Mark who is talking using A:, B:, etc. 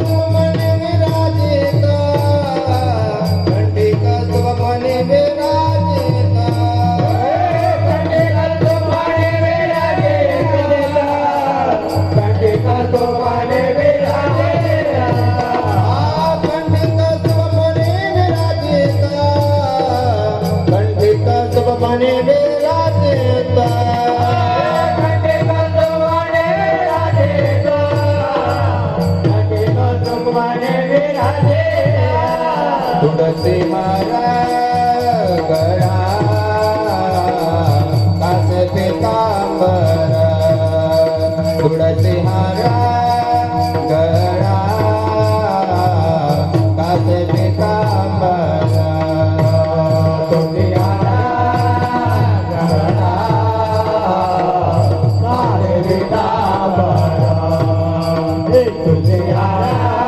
A: सुमने विराजिता कंठिका सुमने विराजिता कंठिका सुमने विराजिता कंठिका सुमने विराजिता कंठिका सुमने विराजिता कंठिका सुमने विराजिता तुळसी मारा गळा कास पितांबर तुळसी मारा गळा कास पितांबर तुळसी मारा गळा कास पितांबर तुळसी मारा